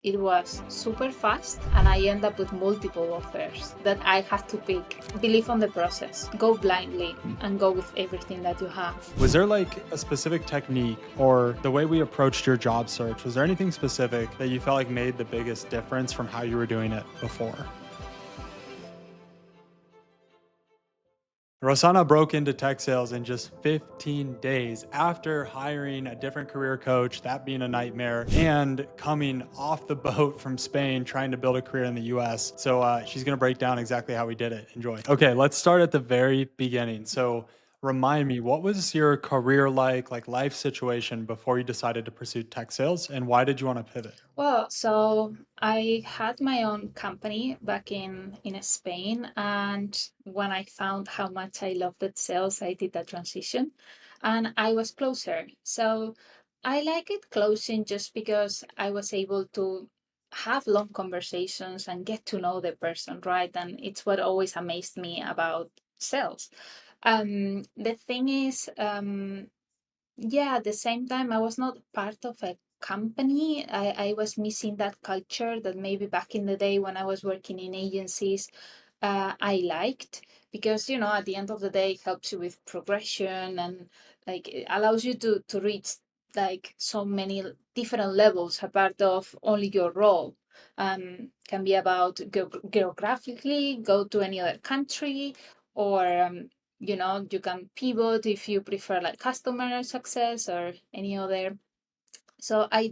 it was super fast, and I end up with multiple offers that I had to pick. Believe on the process, go blindly, and go with everything that you have. Was there like a specific technique or the way we approached your job search? Was there anything specific that you felt like made the biggest difference from how you were doing it before? Rosanna broke into tech sales in just 15 days after hiring a different career coach, that being a nightmare, and coming off the boat from Spain trying to build a career in the US. So she's going to break down exactly how we did it. Enjoy. Okay, let's start at the very beginning. So remind me, what was your career like life situation before you decided to pursue tech sales, and why did you want to pivot? Well, so I had my own company back in Spain, and when I found how much I loved that sales, I did that transition, and I was closer. So I like it closing just because I was able to have long conversations and get to know the person, right? And it's what always amazed me about sales. The thing is, yeah, at the same time, I was not part of a company. I was missing that culture that maybe back in the day when I was working in agencies, I liked, because, at the end of the day, it helps you with progression, and like it allows you to reach like so many different levels apart of only your role. Can be about geographically, go to any other country, or you can pivot if you prefer like customer success or any other. So I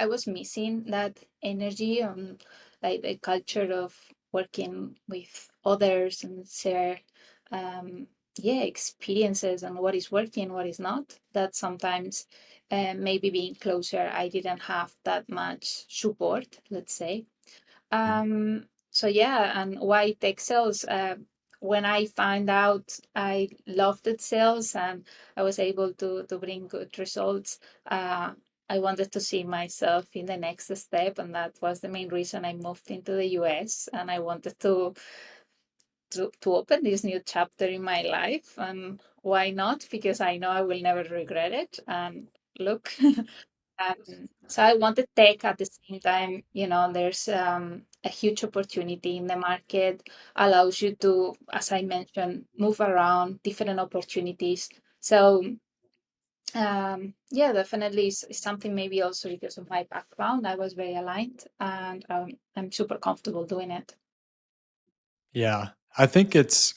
was missing that energy on like the culture of working with others and share um experiences and what is working, what is not. That sometimes maybe being closer, I didn't have that much support, let's say. So yeah, and why tech sales? When I find out I loved it sales and I was able to bring good results, I wanted to see myself in the next step, and that was the main reason I moved into the US. And I wanted to open this new chapter in my life, and why not? Because I know I will never regret it. And look, so I wanted tech at the same time. There's a huge opportunity in the market, allows you to, as I mentioned, move around, different opportunities. So yeah, definitely is something, maybe also because of my background, I was very aligned, and I'm super comfortable doing it. Yeah. I think it's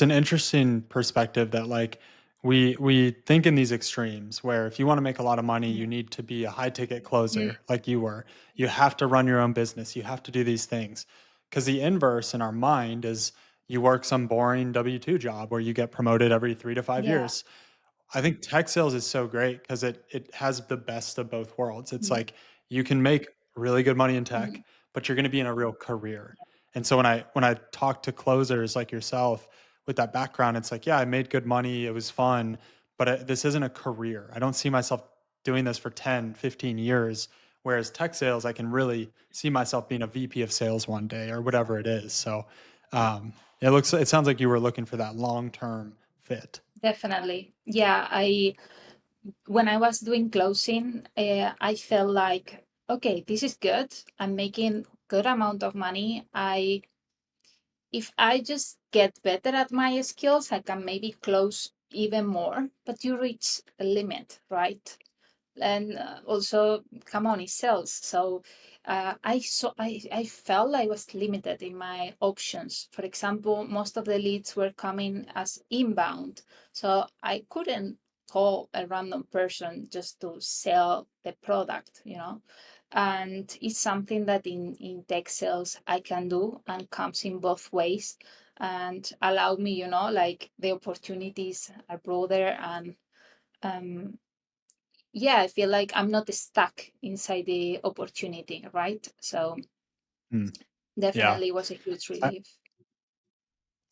an interesting perspective that like we think in these extremes where if you want to make a lot of money, you need to be a high ticket Mm, closer like you were. You have to run your own business. You have to do these things. Cuz the inverse in our mind is you work some boring W2 job where you get promoted every 3 to 5 yeah. years. I think tech sales is so great because it has the best of both worlds. It's Mm, like you can make really good money in mm, tech, but you're going to be in a real career. And so when I talk to closers like yourself with that background, it's like, yeah, I made good money, it was fun, but this isn't a career. I don't see myself doing this for 10, 15 years. Whereas tech sales, I can really see myself being a VP of sales one day or whatever it is. So it sounds like you were looking for that long term fit. definitely. Yeah, I when I was doing closing, I felt like, okay, this is good. I'm making good amount of money. I If I just get better at my skills, I can maybe close even more. But you reach a limit, right? And also, come on, it sells. So I felt I was limited in my options. For example, most of the leads were coming as inbound, so I couldn't call a random person just to sell the product. And it's something that in tech sales I can do, and comes in both ways, and allow me, like the opportunities are broader, and um, yeah, I feel like I'm not stuck inside the opportunity, right? So Hmm. Yeah. definitely was a huge I, relief.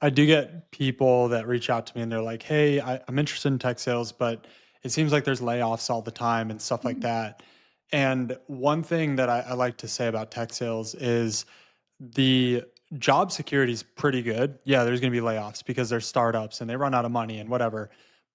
I do get people that reach out to me and they're like, hey, I'm interested in tech sales, but it seems like there's layoffs all the time and stuff like Mm, that. And one thing that I like to say about tech sales is the job security is pretty good. Yeah, there's going to be layoffs because they're startups and they run out of money and whatever.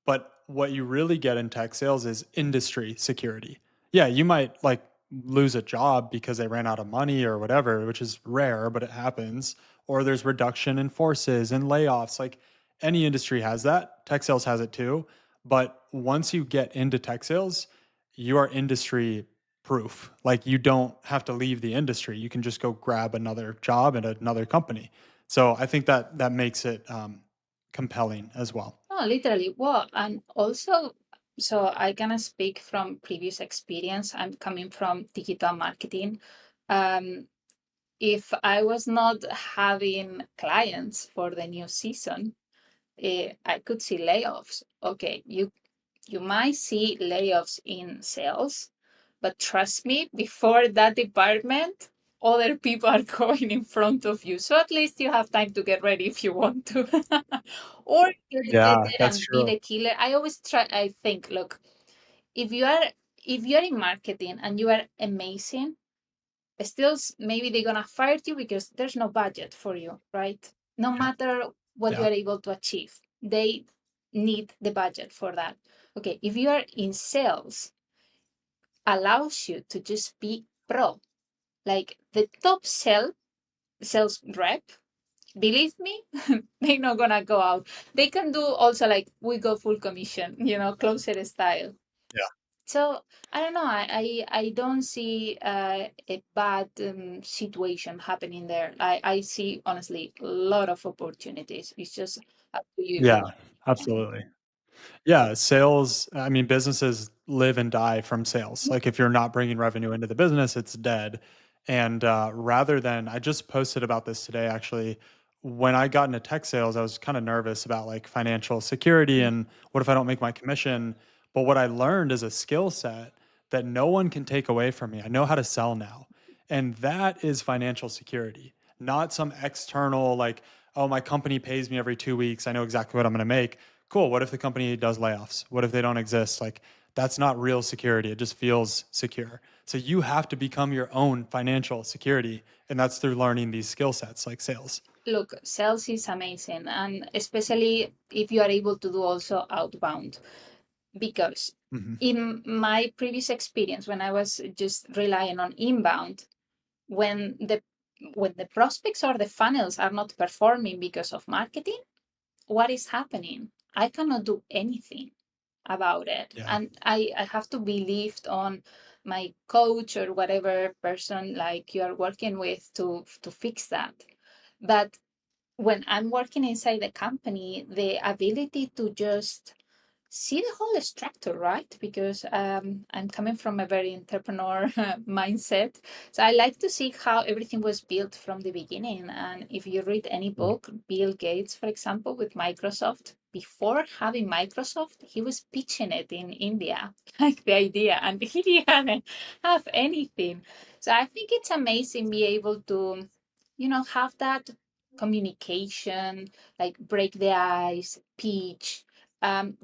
But what you really get in tech sales is industry security. Yeah, you might like lose a job because they ran out of money or whatever, which is rare, but it happens. Or there's reduction in forces and layoffs. Like any industry has that. Tech sales has it too. But once you get into tech sales, you are industry proof. Like you don't have to leave the industry. You can just go grab another job at another company. So I think that that makes it compelling as well. No, literally. Well, and also, so I can speak from previous experience. I'm coming from digital marketing. Um, if I was not having clients for the new season, I could see layoffs. Okay, you might see layoffs in sales, but trust me, before that department, other people are going in front of you. So at least you have time to get ready if you want to. Or you get Yeah, there that's and be true. the killer. I always try, I think, look, if you are if you're in marketing and you are amazing, still maybe they're gonna fire you because there's no budget for you, right? No Yeah. matter what you Yeah. are able to achieve, they need the budget for that. Okay, if you are in sales, allows you to just be pro. Like the top sales rep, believe me, they're not gonna go out. They can do also like we go full commission, closer style. Yeah. So I don't know. I don't see a bad situation happening there. I see honestly a lot of opportunities. It's just up to you if you Yeah, want. absolutely. Yeah, sales, I mean, businesses live and die from sales. Like if you're not bringing revenue into the business, it's dead. And rather than, I just posted about this today actually. When I got into tech sales, I was kind of nervous about like financial security Mm. and what if I don't make my commission? But what I learned is a skill set that no one can take away from me. I know how to sell now. And that is financial security, not some external, like, oh, my company pays me every 2 weeks. I know exactly what I'm going to make. Cool. What if the company does layoffs? What if they don't exist? Like, that's not real security. It just feels secure. So you have to become your own financial security. And that's through learning these skill sets like sales. Look, sales is amazing, and especially if you are able to do also outbound, because Hmm. in my previous experience, when I was just relying on inbound, when the prospects or the funnels are not performing because of marketing, what is happening? I cannot do anything about it. Yeah. And I have to believe on my coach or whatever person like you are working with to fix that. But when I'm working inside the company, the ability to just see the whole structure, right? Because I'm coming from a very entrepreneur mindset. So I like to see how everything was built from the beginning. And if you read any Mm. book, Bill Gates, for example, with Microsoft, before having Microsoft, he was pitching it in India, like the idea, and he didn't have anything. So I think it's amazing be able to, have that communication, like break the ice, pitch,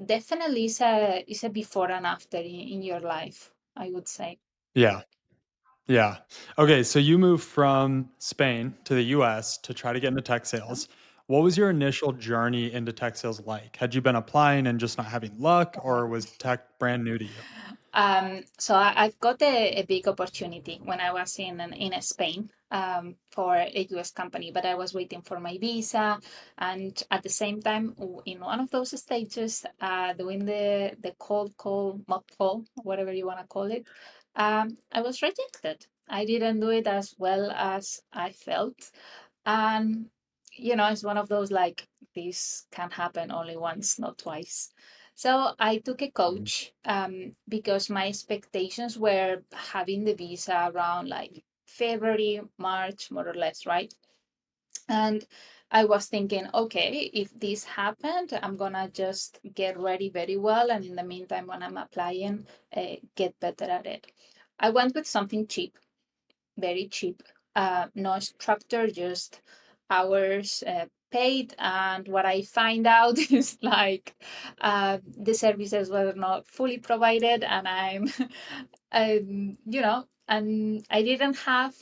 definitely is a before and after in your life, I would say. Yeah. Yeah. Okay. So you moved from Spain to the US to try to get into tech sales. What was your initial journey into tech sales like? Had you been applying and just not having luck, or was tech brand new to you? So I've got a big opportunity when I was in Spain for a US company, but I was waiting for my visa, and at the same time, in one of those stages, doing the cold call, mock call, whatever you want to call it, I was rejected. I didn't do it as well as I felt, and it's one of those like this can happen only once, not twice. So I took a Mhm. coach because my expectations were having the visa around like February, March, more or less, right? And I was thinking, okay, if this happened, I'm gonna just get ready very well, and in the meantime, when I'm applying, get better at it. I went with something cheap, very cheap. No structure, just hours paid. And what I find out is like the services were not fully provided, and and I didn't have.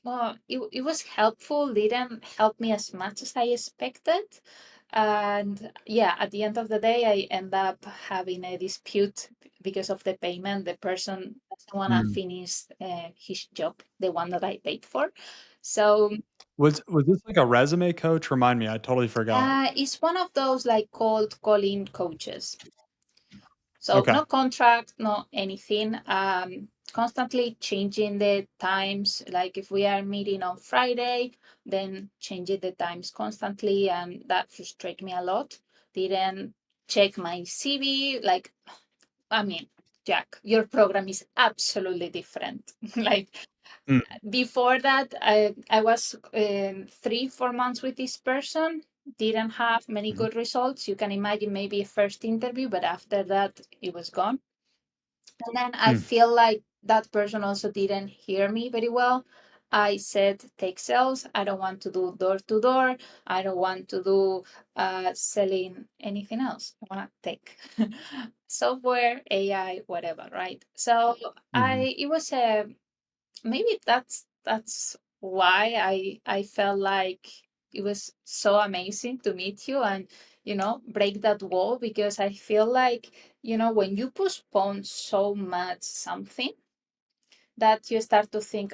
Well, it was helpful. Didn't help me as much as I expected. And yeah, at the end of the day, I end up having a dispute because of the payment, the person doesn't want to Mm. finish his job, the one that I paid for. So Was this like a resume coach? Remind me, I totally forgot. it's one of those like cold calling coaches. So Okay. no contract, no anything. Constantly changing the times. Like if we are meeting on Friday, then changing the times constantly, and that frustrated me a lot. Didn't check my CV. Like, I mean, Jack, your program is absolutely different. Like Mm, before that, I was 3 4 months with this person, didn't have many mhm, good results. You can imagine maybe a first interview, but after that it was gone. And then I mm, feel like that person also didn't hear me very well. I said, take sales. I don't want to do door to door. I don't want to do selling anything else. I want to take software, AI, whatever, right? So mhm. it was a, maybe that's why I felt like it was so amazing to meet you and break that wall, because I feel like when you postpone so much something, that you start to think,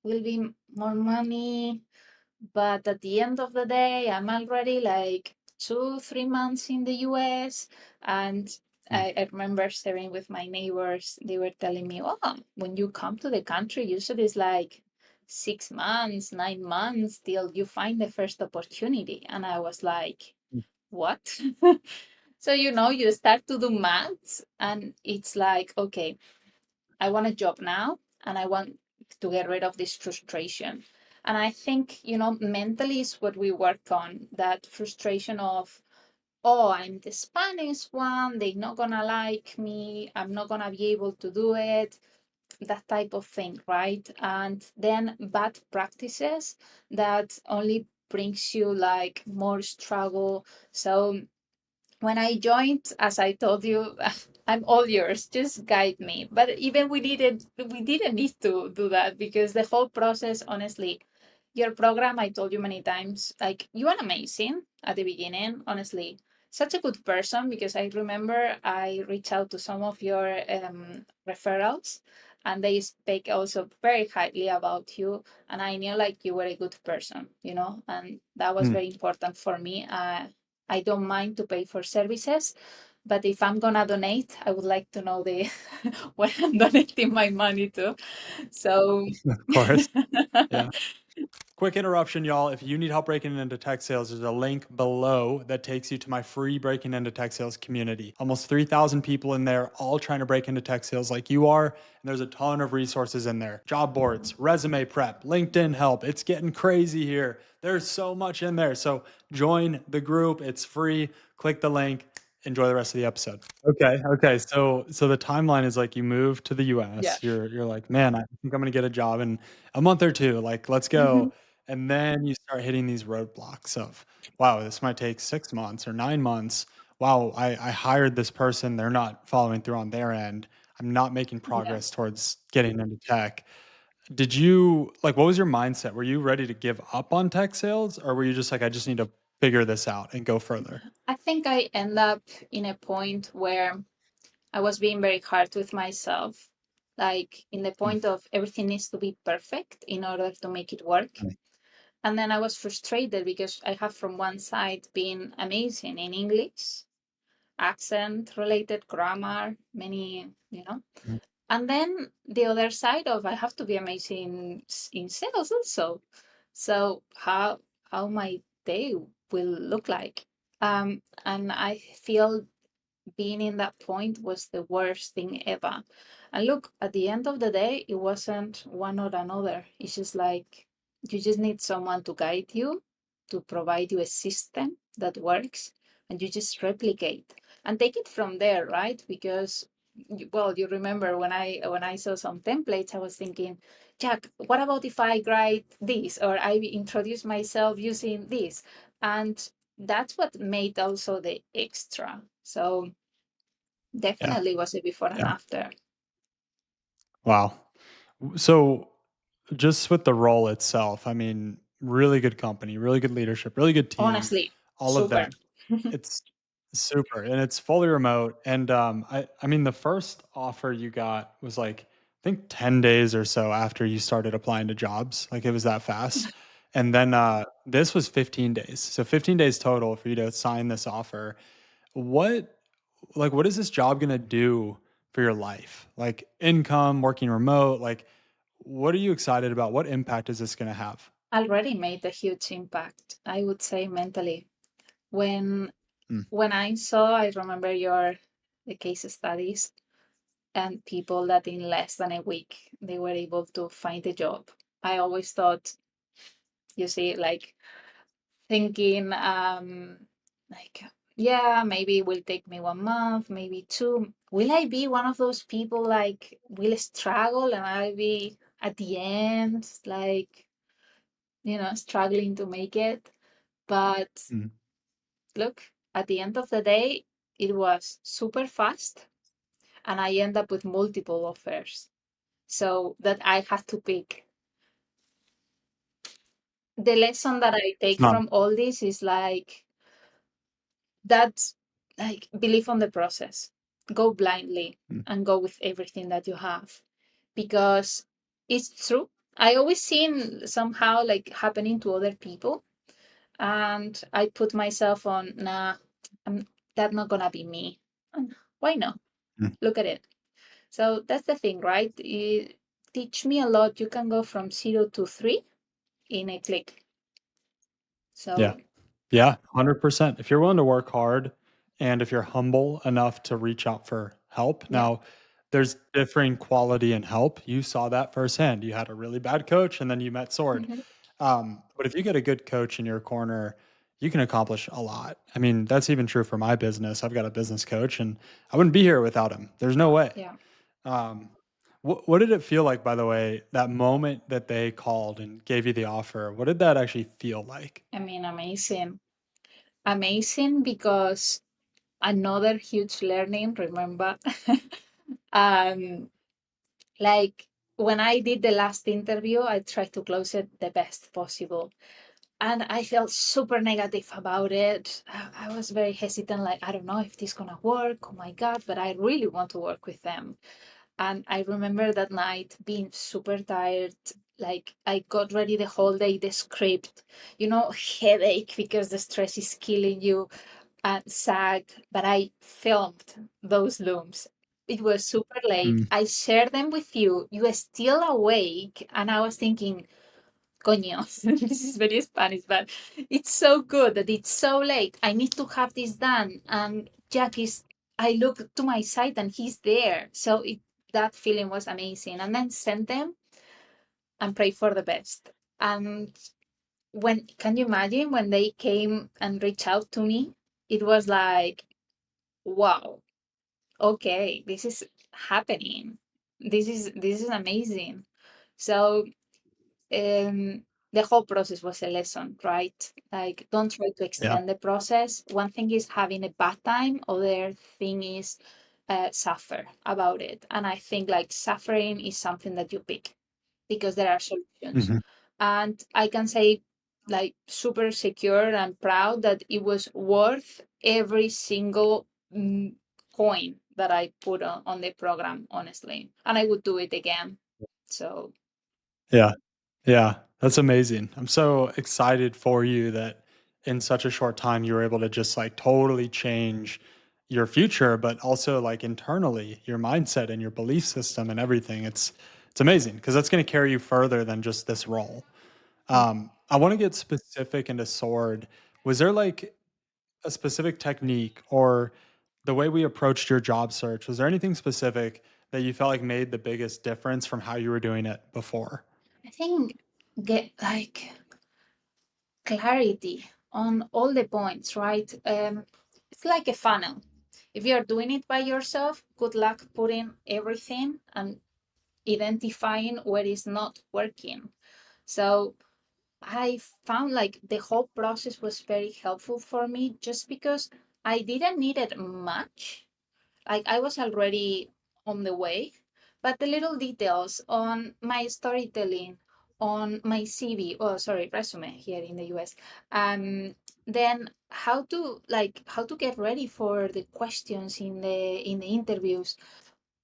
will be more money, but at the end of the day, I'm already like 2 3 months in the US. And Mm. I remember sharing with my neighbors, they were telling me, oh, when you come to the country, usually it's like 6 months, 9 months till you find the first opportunity. And I was like, Mm. what? So, you start to do maths, and it's like, okay, I want a job now, and I want to get rid of this frustration. And I think, mentally is what we work on, that frustration of, oh, I'm the Spanish one, they're not gonna like me, I'm not gonna be able to do it, that type of thing, right? And then bad practices that only brings you like more struggle. So when I joined, as I told you, I'm all yours. Just guide me. But even we didn't need to do that, because the whole process, honestly, your program, I told you many times, like you are amazing at the beginning, honestly. Such a good person, because I remember I reached out to some of your referrals, and they speak also very highly about you. And I knew like you were a good person, and that was Mm. very important for me. I don't mind to pay for services, but if I'm gonna donate, I would like to know the where I'm donating my money to. So Of course. Yeah. Quick interruption, y'all. If you need help breaking into tech sales, there's a link below that takes you to my free Breaking into Tech Sales community. Almost 3,000 people in there, all trying to break into tech sales like you are. And there's a ton of resources in there: job boards, resume prep, LinkedIn help. It's getting crazy here. There's so much in there. So join the group. It's free. Click the link. Enjoy the rest of the episode. Okay. Okay. So the timeline is like you move to the yeah. US. You're like, man, I think I'm gonna get a job in a month or two. Like, let's Mhm. go. And then you start hitting these roadblocks of, wow, this might take 6 months or 9 months. Wow, I hired this person. They're not following through on their end. I'm not making Yeah. progress towards getting into tech. Did you like, what was your mindset? Were you ready to give up on tech sales, or were you just like, I just need to figure this out and go further? I think I end up in a point where I was being very hard with myself, like in the Mm, point of everything needs to be perfect in order to make it work. mm, And then I was frustrated because I have from one side been amazing in English, accent related grammar, many, mm. and then the other side of I have to be amazing in sales also. So how my day will look like. And I feel being in that point was the worst thing ever. And look, at the end of the day, it wasn't one or another. It's just like you just need someone to guide you, to provide you a system that works, and you just replicate and take it from there, right? Because well, you remember when I saw some templates, I was thinking, Jack, what about if I write this or I introduce myself using this? And that's what made also the extra. So Yeah. definitely was a before and Yeah. after. Wow. So just with the role itself, I mean, really good company, really good leadership, really good team, Honestly, all of super. that. It's Super, and it's fully remote, and, I mean, the first offer you got was, like, I think 10 days or so after you started applying to jobs, like, it was that fast, and then, this was 15 days, so 15 days total for you to sign this offer. What what is this job gonna do for your life? Like, income, working remote, like, what are you excited about? What impact is this gonna have? Already made a huge impact, I would say mentally. When Mm, I remember the case studies and people that in less than a week they were able to find a job. I always thought, you see, like thinking, like, yeah, maybe it will take me 1 month, maybe two. Will I be one of those people like will struggle and I'll be at the end, like, struggling to make it? But mm, look, at the end of the day, it was super fast and I end up with multiple offers. So that I had to pick. The lesson that I it's take not from all this is like that's like believe on the process. Go blindly mm, and go with everything that you have. Because it's true. I always seen somehow like happening to other people. And I put myself on, nah, I'm that's not gonna be me. And why not? mm. Look at it. So that's the thing, right? It teach me a lot. You can go from 0 to 3 in a click. Yeah. So Yeah, 100%. If you're willing to work hard and if you're humble enough to reach out for help. yeah. Now, there's differing quality in help. You saw that firsthand. You had a really bad coach and then you met Sword. Mhm. But if you get a good coach in your corner, you can accomplish a lot. I mean, that's even true for my business. I've got a business coach and I wouldn't be here without him. There's no way. Yeah. Um, what did it feel like, by the way, that moment that they called and gave you the offer? What did that actually feel like? I mean, amazing. Amazing because another huge learning, remember? um, like when I did the last interview, I tried to close it the best possible. And I felt super negative about it. I was very hesitant, like, I don't know if this is gonna work. Oh my God, but I really want to work with them. And I remember that night being super tired. Like I got ready the whole day, the script, headache because the stress is killing you and SAG, but I filmed those looms. It was super late. Mm, I shared them with you. You are still awake. And I was thinking, coño, this is very Spanish, but it's so good that it's so late. I need to have this done. And Jack is, I look to my side and he's there. So that feeling was amazing. And then send them and pray for the best. And can you imagine when they came and reached out to me? It was like, wow, okay, this is happening. This is amazing. So um, the whole process was a lesson, right? Like, don't try to yeah. extend the process. One thing is having a bad time, other thing is suffer about it. And I think like suffering is something that you pick because there are solutions. Mhm. And I can say, like, super secure and proud that it was worth every single coin that I put on the program, honestly. And I would do it again. So, Yeah. Yeah, that's amazing. I'm so excited for you that in such a short time you were able to just like totally change your future, but also like internally your mindset and your belief system and everything. It's amazing because that's going to carry you further than just this role. I want to get specific into Sword. Was there like a specific technique or the way we approached your job search? Was there anything specific that you felt like made the biggest difference from how you were doing it before? I think get like clarity on all the points, right? It's like a funnel. If you're doing it by yourself, good luck putting everything and identifying where it's not working. So I found like the whole process was very helpful for me just because I didn't need it much. Like I was already on the way, but the little details on my storytelling, on my CV, oh sorry, resume here in the US, then how to get ready for the questions in the interviews.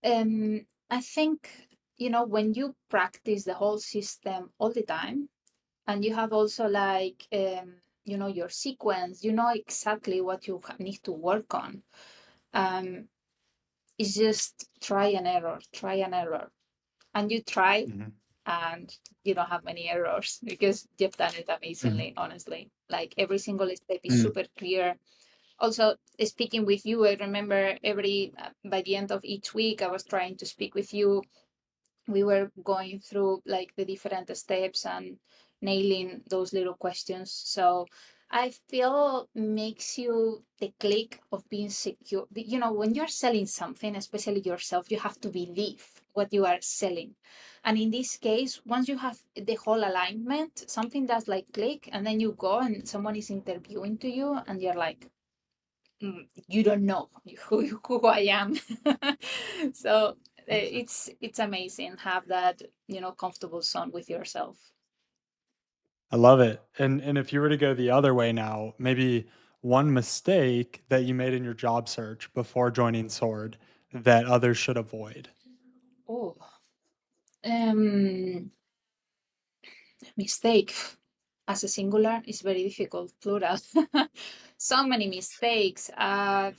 I think, when you practice the whole system all the time, and you have also like, your sequence, you know exactly what you need to work on. um it's just try and error, and you try, Mhm. and you don't have many errors because you've done it Mhm. amazingly, honestly. Like every single step is Mm. super clear. Also, speaking with you, I remember every by the end of each week I was trying to speak with you. We were going through like the different steps and nailing those little questions. So I feel makes you the click of being secure. When you're selling something, especially yourself, you have to believe what you are selling. And in this case, once you have the whole alignment, something does like click, and then you go and someone is interviewing to you, and you're like, you don't know who I am. So it's amazing have that comfortable zone with yourself. I love it. And if you were to go the other way now, maybe one mistake that you made in your job search before joining Sword that others should avoid. Oh, um, mistake as a singular is very difficult. Plural, so many mistakes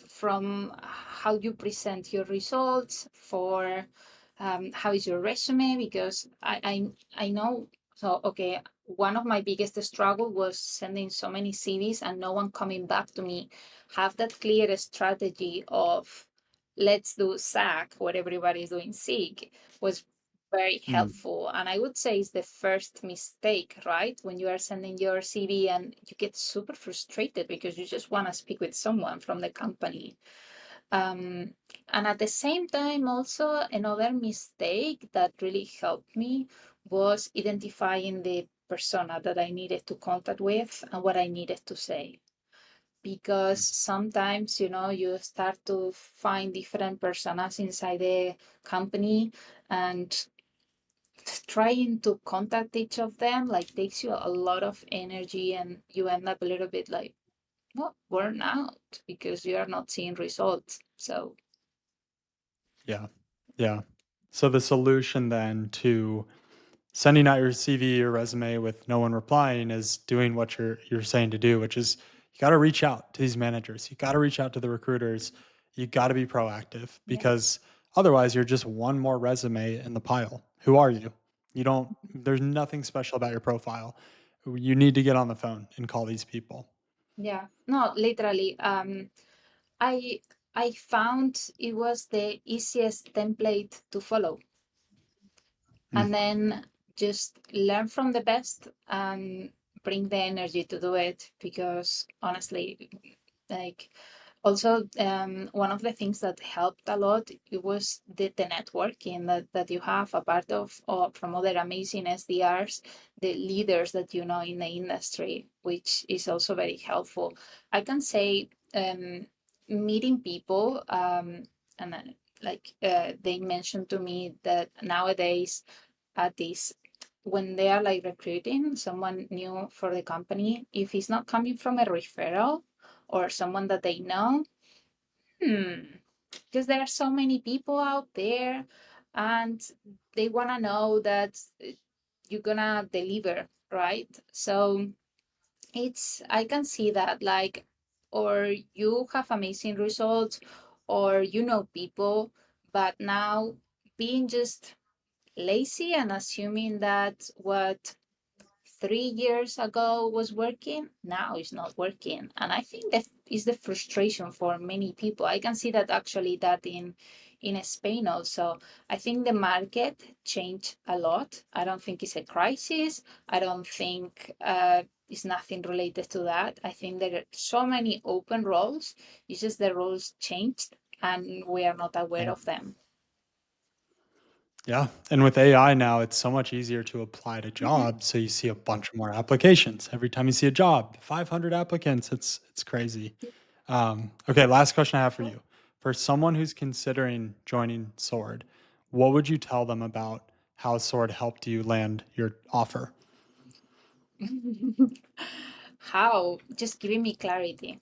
from how you present your results, for how is your resume, because I know. So okay, one of my biggest struggle was sending so many CVs and no one coming back to me. Have that clear strategy of let's do SAC where everybody's doing SIG was very Mm. helpful. And I would say it's the first mistake, right? When you are sending your CV and you get super frustrated because you just want to speak with someone from the company. Um, and at the same time, also another mistake that really helped me was identifying the persona that I needed to contact with and what I needed to say. Because sometimes, you start to find different personas inside the company, and trying to contact each of them like takes you a lot of energy, and you end up a little bit like, well, burn out because you are not seeing results. So Yeah. Yeah. So the solution then to sending out your CV or resume with no one replying is doing what you're saying to do, which is you got to reach out to these managers. You got to reach out to the recruiters. You got to be proactive yeah, because otherwise you're just one more resume in the pile. Who are you? You don't there's nothing special about your profile. You need to get on the phone and call these people. yeah, no, literally. I I found it was the easiest template to follow, Mm. and then just learn from the best and bring the energy to do it, because honestly, like, also one of the things that helped a lot, it was the networking that you have a part of, or from other amazing SDRs, the leaders that you know in the industry, which is also very helpful. I can say, meeting people, and they mentioned to me that nowadays at this, when they are like recruiting someone new for the company, if it's not coming from a referral or someone that they know, because there are so many people out there, and they want to know that you're gonna deliver, right? So I can see that, like, or you have amazing results, or people, but now being just lazy and assuming that what 3 years ago was working now is not working. And I think that is the frustration for many people. I can see that actually that in Spain also. I think the market changed a lot. I don't think it's a crisis. I don't think it's nothing related to that. I think there are so many open roles. It's just the roles changed and we are not aware Yeah. of them. Yeah. And with AI now, it's so much easier to apply to Mhm. jobs. So you see a bunch more applications. Every time you see a job, 500 applicants. It's crazy. Okay, last question I have for you. For someone who's considering joining Sword, what would you tell them about how Sword helped you land your offer? how? Just giving me clarity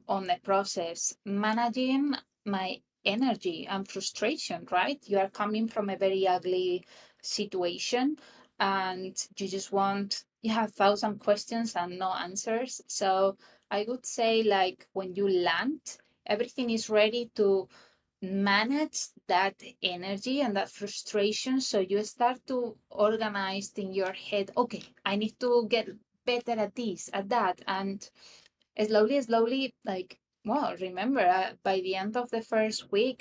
on the process, managing my energy and frustration, right? You are coming from a very ugly situation and you have 1,000 questions and no answers. So I would say, like, when you land, everything is ready to manage that energy and that frustration. So you start to organize in your head, okay, I need to get better at this, at that. And slowly, like, well, remember, by the end of the first week,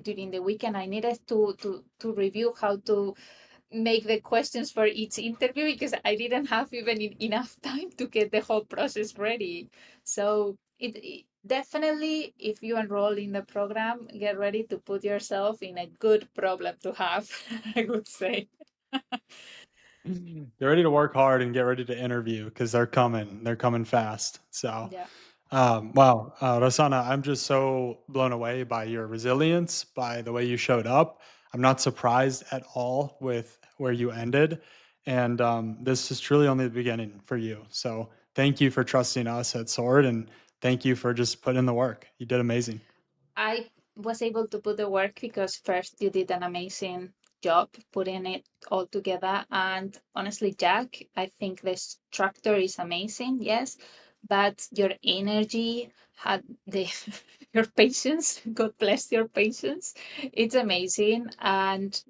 during the weekend, I needed to review how to make the questions for each interview because I didn't have even enough time to get the whole process ready. So it definitely, if you enroll in the program, get ready to put yourself in a good problem to have, I would say. Get ready to work hard and get ready to interview because they're coming. They're coming fast. So, Yeah. wow, Rosanna, I'm just so blown away by your resilience, by the way you showed up. I'm not surprised at all with where you ended. And this is truly only the beginning for you. So, thank you for trusting us at Sword and thank you for just putting in the work. You did amazing. I was able to put the work because first you did an amazing job putting it all together. And honestly, Jack, I think the structure is amazing, yes, but your energy had the your patience, God bless your patience. It's amazing. And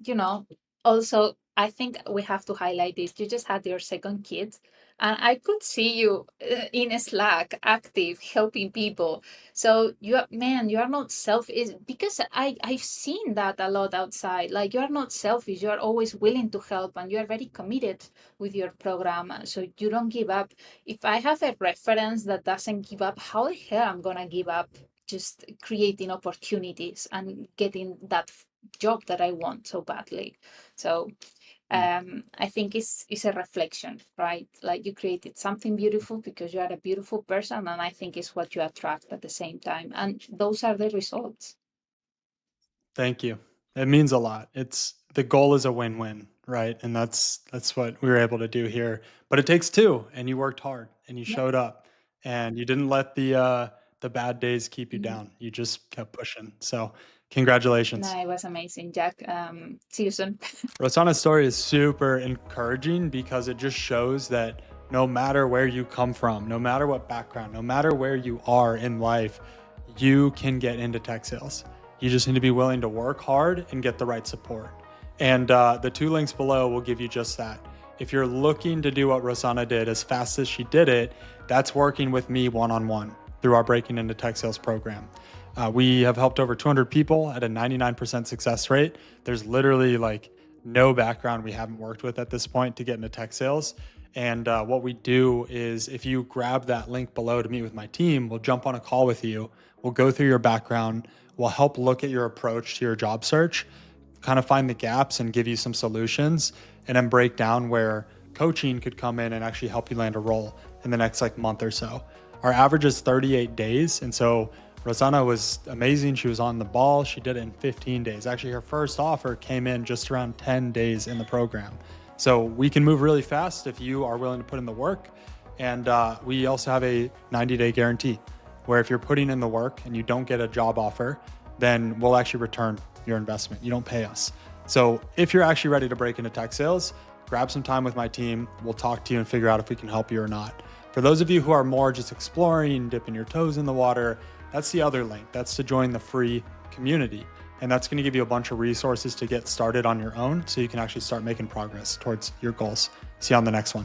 also I think we have to highlight this. You just had your second kid. And I could see you in Slack, active, helping people. So you are not selfish because I've seen that a lot outside. Like, you are not selfish. You are always willing to help, and you are very committed with your program. So you don't give up. If I have a reference that doesn't give up, how the hell I'm gonna give up? Just creating opportunities and getting that job that I want so badly. So I think it's a reflection, right? Like, you created something beautiful because you are a beautiful person, and I think it's what you attract at the same time, and those are the results. Thank you. It means a lot. It's the goal is a win-win, right? And that's what we were able to do here. But it takes two, and you worked hard and you Yeah. showed up and you didn't let the bad days keep you Mhm. down. You just kept pushing. So, No, congratulations. it was amazing, Jack. See you soon. Rosanna's story is super encouraging because it just shows that no matter where you come from, no matter what background, no matter where you are in life, you can get into tech sales. You just need to be willing to work hard and get the right support. And the two links below will give you just that. If you're looking to do what Rosanna did as fast as she did it, that's working with me one-on-one through our Breaking Into Tech Sales program. We have helped over 200 people at a 99% success rate. There's literally like no background we haven't worked with at this point to get into tech sales. And what we do is if you grab that link below to meet with my team, we'll jump on a call with you. We'll go through your background. We'll help look at your approach to your job search, kind of find the gaps and give you some solutions, and then break down where coaching could come in and actually help you land a role in the next like month or so. Our average is 38 days. And so Rosanna was amazing. She was on the ball. She did it in 15 days. Actually, her first offer came in just around 10 days in the program. So we can move really fast if you are willing to put in the work. And we also have a 90-day guarantee where if you're putting in the work and you don't get a job offer, then we'll actually return your investment. You don't pay us. So if you're actually ready to break into tech sales, grab some time with my team. We'll talk to you and figure out if we can help you or not. For those of you who are more just exploring, dipping your toes in the water, that's the other link. That's to join the free community. And that's going to give you a bunch of resources to get started on your own so you can actually start making progress towards your goals. See you on the next one.